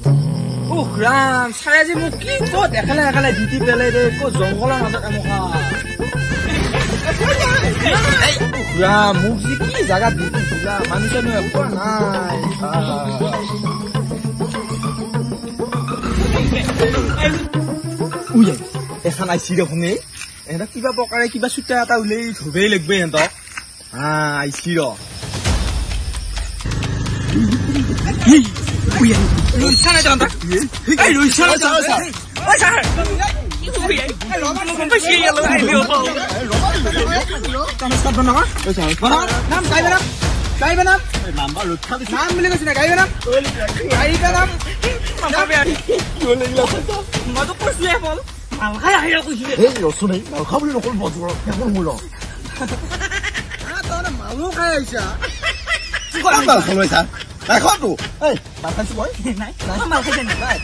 ৰাম ছাৰে যে মোক কি ক'ত এখালে এখালে জিতি পেলাই ৰে ক'ত জংঘলৰ মাজত আমখা রাম মোক যে কি জায়গা দিতি দিলা মানুষনো একো নাই উয়ে এখন আইছি দেখোনে এহঁতক কিবা প্ৰকাৰে কিবা চুটা এটা উলাই ধুবেই লাগবে এহঁতক আইছি ৰ উয়ে লুইছা না জানতা এই লুইছা না জানতা ওই স্যার উয়ে এই লবণ কোন পাশে গেল কামস করব না ওই স্যার নাম গাইবে না নাম্বার রক্ষা দিছ নাম বলে কইছ না গাইবে না নাম বে কি হলে লাগা মত কইছে বল মালখাই আইরা কইছে এই রসু নাই মালখা বলি নকল বজর কেমন হলো তোরা মালু খাই আইছা কি করে মাল খাই স্যার দেখো তো এই মাল খাইছ বই নাই মাল খাইছ নাই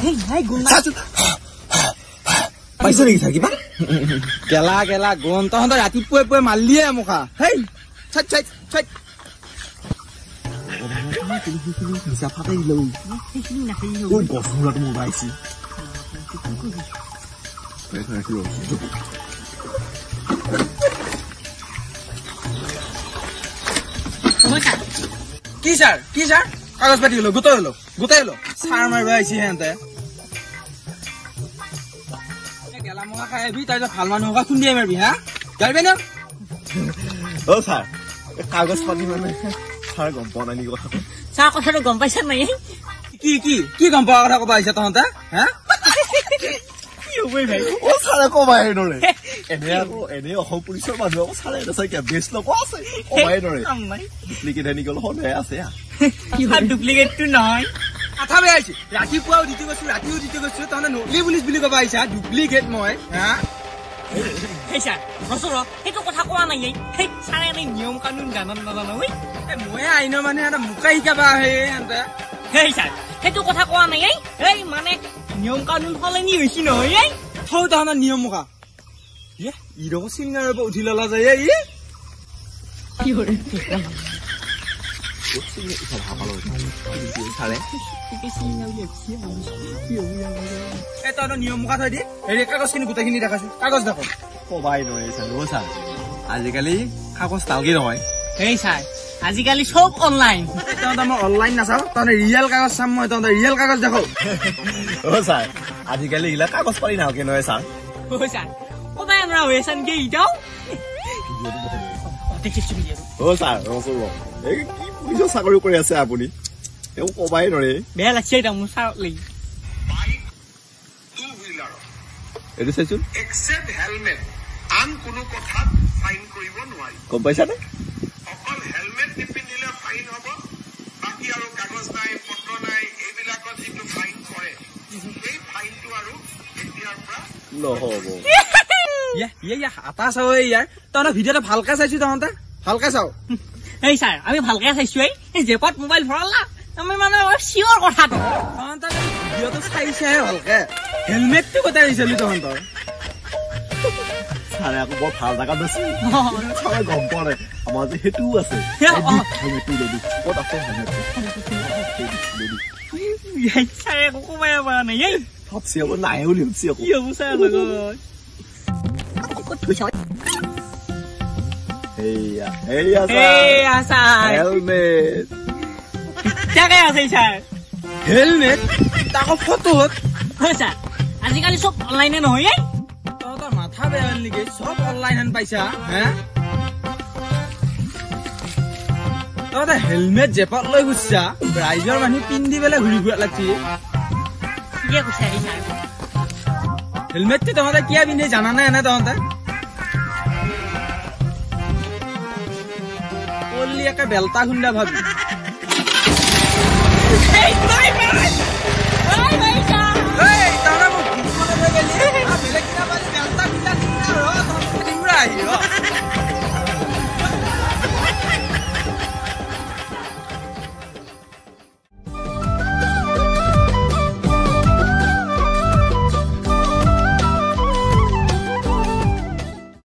এই নাই গুণ না পাইছ নেকি থাকিবা কেলা কেলা গুণ তহন্ত ৰাতিপুৱাই পুৱাই মালিয়ে মুখা হেই ছাট ছাট ছাট bisa pakai lo. Ini nak lo. Oh, bos mula tu mula isi. Baik lo. Ki sir? Kagas pati lo, gutai lo. Sar mar bai isi hente. Kela muka kaya bi, tapi hal mana muka kundi mer bi, ha? Galbe na? Oh sir, kagas pati mana? Sir gom pon ani ko. Sa কথাটো গম পাইছা নাই কি গম পাৱা কথা কবা আইছা তহতে হা কি হবই ভাই ও সাৰা কবাই নৰে এনে অসম পুলিচৰ মানুহ সাৰা এটা চাই বেছ লক আছে কবাই নৰে ডুপ্লিকেট আনি গল হনে আছে কি ডুপ্লিকেট টু নহয় আথা বে আইছি ৰাতিপুৱাও দিতে গৈছো তহতে নকলি পুলিচ বুলি কবা আইছা ডুপ্লিকেট মই হা হেই স্যার বসৰ এটো কথা কোৱা নাই হেই সারা নাই নিয়ম কানুন জানন নাজানো ওই মই আইনো মানে এটা মুকা হিকাবা হে এন্তে হেই স্যার এটো কথা কোৱা নাই এই মানে নিয়ম কানুন হলেনি হৈছি নহয় এই থৌ তহনা নিয়ম মুকা ইয়ে ইৰক সিংগাৰ ব উঠি ললা যায় ই কি হৰে এটা নিয়ম মুখা থৈ দি হেৰি কাগজখিনি গোটেইখিনি দেখাইছো কাগজ দেখো কবাই নৰে চালো আজিকালি কাগজ তালগে নহয় এই স্যাৰ আজিকালি সব অনলাইন তহতে মই অনলাইন নাচাও তহতে ৰিয়েল কাগজ চাম মই তহতে ৰিয়েল কাগজ দেখো ও স্যার আজিকালি ইলা কাগজ পালি নাও কে নয় স্যার ও স্যার কবাই আমরা ওয়েসন গে ইটাও ও স্যার রসল এই কি পুলিশৰ চাকৰি কৰি আছে আপুনি এও কবাই নৰে বেয়া লাগছে এটা মোৰ চাৰলি এটো চাইছো এক্সেপ্ট হেলমেট আন কোনো কথা ফাইন কৰিব নোৱাৰি গম পাইছা নে অকল হেলমেট নিপিন্ধিলে ফাইন হ'ব বাকি আৰু কাগজ নাই পত্ৰ নাই এইবিলাকত যিটো ফাইন কৰে সেই ফাইনটো আৰু এতিয়াৰ পৰা নহব ইয়া আটা চাও ইয়াৰ তহতে ভিডিঅ'টো ভালকে চাইছো তহতে ভালকে চাও এই স্যাৰ আমি ভালকে চাইছো এই জেপত মোবাইল ভৰালা আমি মানে শিওর কথাটো তহতে ভিডিঅ'টো চাইছে ভালকে হেলমেটটো কথা দিছিলি তহতে সারে আকৌ বৰ ভাল জাগা আছে সবাই গম পোৱা নাই আমাৰ যে হেতু আছে হেতু লবি ক'ত আছে এই স্যার কোকোবাই বা নাই এই ভাবছি আকৌ নাই বুলি ভাবছি আকৌ কি হ'ব স্যার লগত এইয়া স্যার হেলমেট জায়গায় আছে স্যার হেলমেট তাকো ফটোত স্যার আজিকালি সব অনলাইনে নহয় তহতৰ মাথা বেয়া হ'ল নেকি সব অনলাইন হেন পাইছা হে তহতে হেলমেট জেপত লৈ গৈছা ৰাইজৰ মানুহ পিন্ধি পেলাই ঘূৰি ফুৰা লাগছি ঠিকে কৈছা এই স্যার হেলমেটটো তহতে কিয় পিন্ধি জানা নাই এনে তহতে পল্লি একে বেলতা খুন্দা ভাবি এই বাই বাই বাই বাই